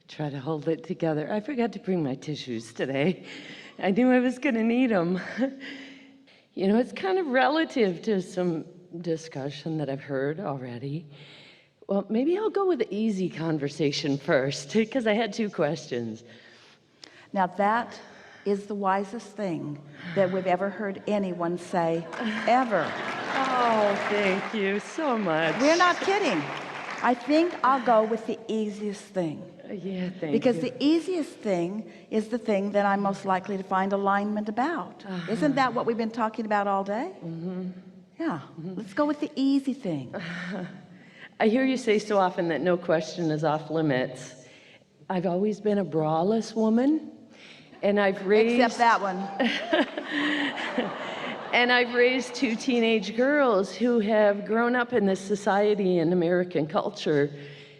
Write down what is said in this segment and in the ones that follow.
Try to hold it together. I forgot to bring my tissues today. I knew I was going to need them. You know, it's kind of relative to some discussion that I've heard already. Well, maybe I'll go with the easy conversation first, because I had 2 questions. Now that is the wisest thing that we've ever heard anyone say, ever. Oh, thank you so much. We're not kidding. I think I'll go with the easiest thing. Yeah, thank Because you. the easiest thing is the thing that I'm most likely to find alignment about. Isn't that what we've been talking about all day? Yeah. Let's go with the easy thing. I hear you say so often that no question is off limits. I've always been a braless woman, and I've raised... Except that one. And I've raised 2 teenage girls who have grown up in this society and American culture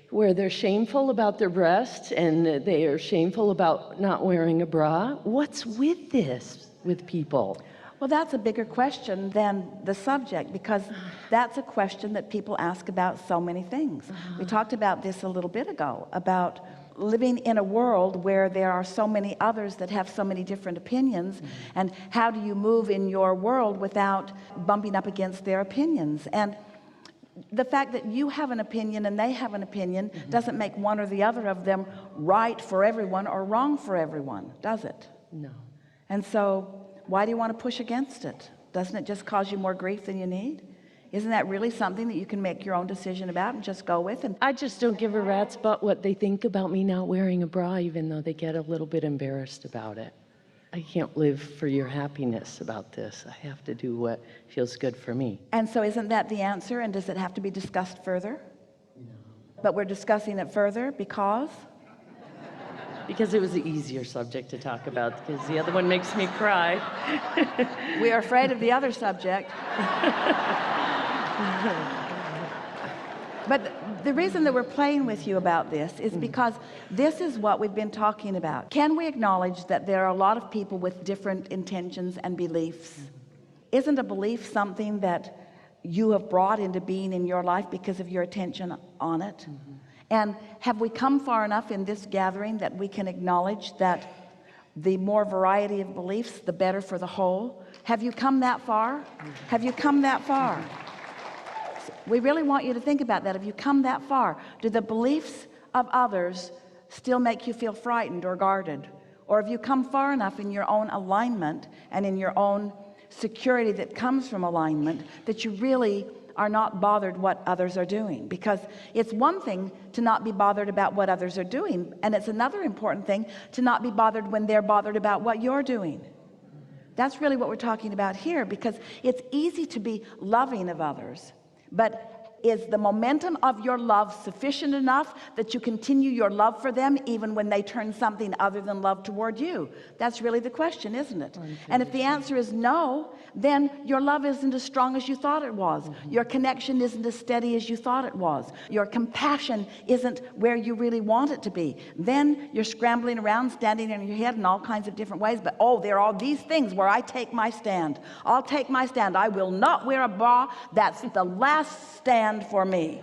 where they're shameful about their breasts and they are shameful about not wearing a bra. What's with this with people? Well, that's a bigger question than the subject, because that's a question that people ask about so many things. We talked about this a little bit ago, about living in a world where there are so many others that have so many different opinions, and how do you move in your world without bumping up against their opinions? And the fact that you have an opinion and they have an opinion doesn't make one or the other of them right for everyone or wrong for everyone, does it? No. And so why do you want to push against it? Doesn't it just cause you more grief than you need? Isn't that really something that you can make your own decision about and just go with? And I just don't give a rat's butt what they think about me not wearing a bra, even though they get a little bit embarrassed about it. I can't live for your happiness about this. I have to do what feels good for me. And so isn't that the answer? And does it have to be discussed further? No. But we're discussing it further because? Because it was the easier subject to talk about, because the other one makes me cry. We are afraid of the other subject. But the reason that we're playing with you about this is because this is what we've been talking about. Can we acknowledge that there are a lot of people with different intentions and beliefs? Isn't a belief something that you have brought into being in your life because of your attention on it? And have we come far enough in this gathering that we can acknowledge that the more variety of beliefs, the better for the whole? Have you come that far? Have you come that far? We really want you to think about that. Have you come that far? Do the beliefs of others still make you feel frightened or guarded? Or have you come far enough in your own alignment and in your own security that comes from alignment that you really are not bothered what others are doing? Because it's one thing to not be bothered about what others are doing, and it's another important thing to not be bothered when they're bothered about what you're doing. That's really what we're talking about here, because it's easy to be loving of others, but is the momentum of your love sufficient enough that you continue your love for them even when they turn something other than love toward you? That's really the question, isn't it? And if the answer is no, then your love isn't as strong as you thought it was. Your connection isn't as steady as you thought it was. Your compassion isn't where you really want it to be. Then you're scrambling around, standing in your head in all kinds of different ways. But oh, there are these things where I take my stand. I'll take my stand. I will not wear a bra. That's the last stand for me.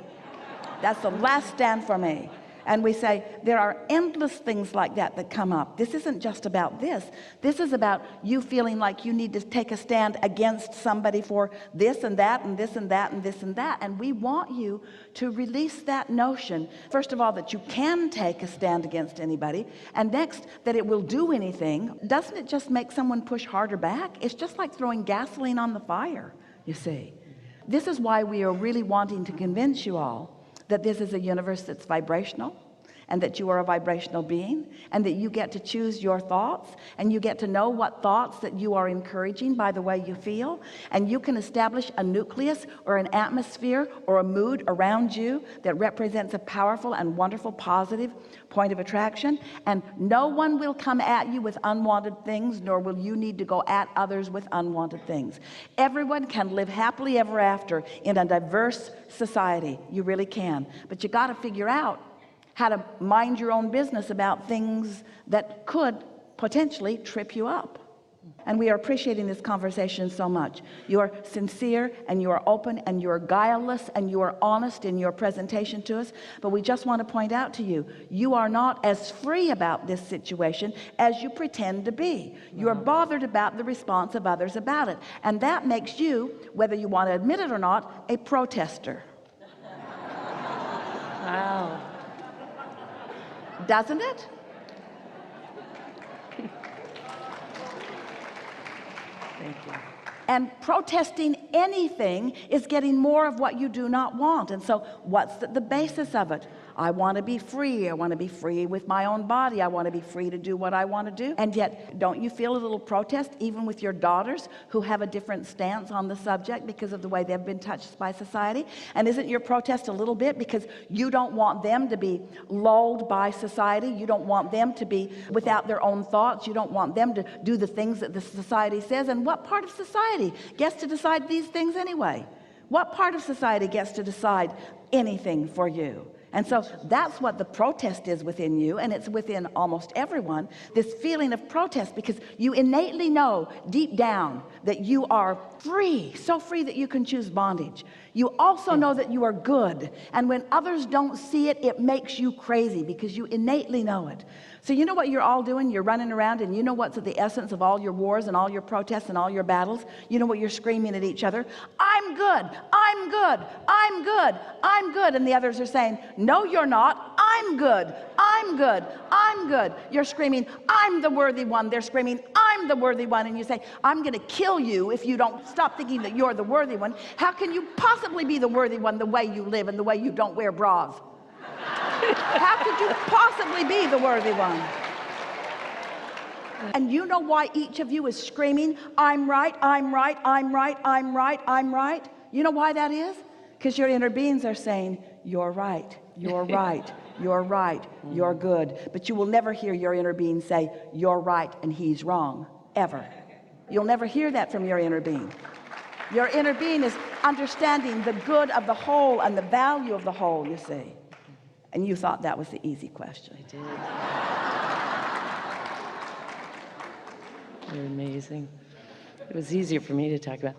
That's the last stand for me. And we say there are endless things like that that come up. This isn't just about this. This is about you feeling like you need to take a stand against somebody for this and that and this and that and this and that. And we want you to release that notion, first of all, that you can take a stand against anybody, and next, that it will do anything. Doesn't it just make someone push harder back? It's just like throwing gasoline on the fire, you see. This is why we are really wanting to convince you all that this is a universe that's vibrational, and that you are a vibrational being, and that you get to choose your thoughts, and you get to know what thoughts that you are encouraging by the way you feel, and you can establish a nucleus or an atmosphere or a mood around you that represents a powerful and wonderful positive point of attraction, and no one will come at you with unwanted things, nor will you need to go at others with unwanted things. Everyone can live happily ever after in a diverse society. You really can, but you got to figure out how to mind your own business about things that could potentially trip you up. And we are appreciating this conversation so much. You are sincere and you are open and you are guileless and you are honest in your presentation to us. But we just want to point out to you, you are not as free about this situation as you pretend to be. You are bothered about the response of others about it. And that makes you, whether you want to admit it or not, a protester. Wow. Doesn't it? Thank you. And protesting anything is getting more of what you do not want. And so what's the basis of it? I want to be free. I want to be free with my own body. I want to be free to do what I want to do. And yet, don't you feel a little protest even with your daughters who have a different stance on the subject because of the way they've been touched by society? And isn't your protest a little bit because you don't want them to be lulled by society? You don't want them to be without their own thoughts. You don't want them to do the things that the society says. And what part of society gets to decide these things anyway? What part of society gets to decide anything for you? And so that's what the protest is within you, and it's within almost everyone, this feeling of protest, because you innately know deep down that you are free, so free that you can choose bondage. You also know that you are good, and when others don't see it, it makes you crazy because you innately know it. So you know what you're all doing? You're running around, and you know what's at the essence of all your wars and all your protests and all your battles? You know what you're screaming at each other? I'm good, I'm good, I'm good, I'm good. And the others are saying, no, you're not. I'm good, I'm good, I'm good. You're screaming, I'm the worthy one. They're screaming, I'm the worthy one. And you say, I'm going to kill you if you don't stop thinking that you're the worthy one. How can you possibly be the worthy one the way you live and the way you don't wear bras? How could you possibly be the worthy one? And you know why each of you is screaming, I'm right, I'm right, I'm right, I'm right, I'm right? You know why that is? Because your inner beings are saying, you're right, you're right, you're right, you're good. But you will never hear your inner being say, you're right and he's wrong, ever. You'll never hear that from your inner being. Your inner being is understanding the good of the whole and the value of the whole, you see. And you thought that was the easy question. I did. You're amazing. It was easier for me to talk about.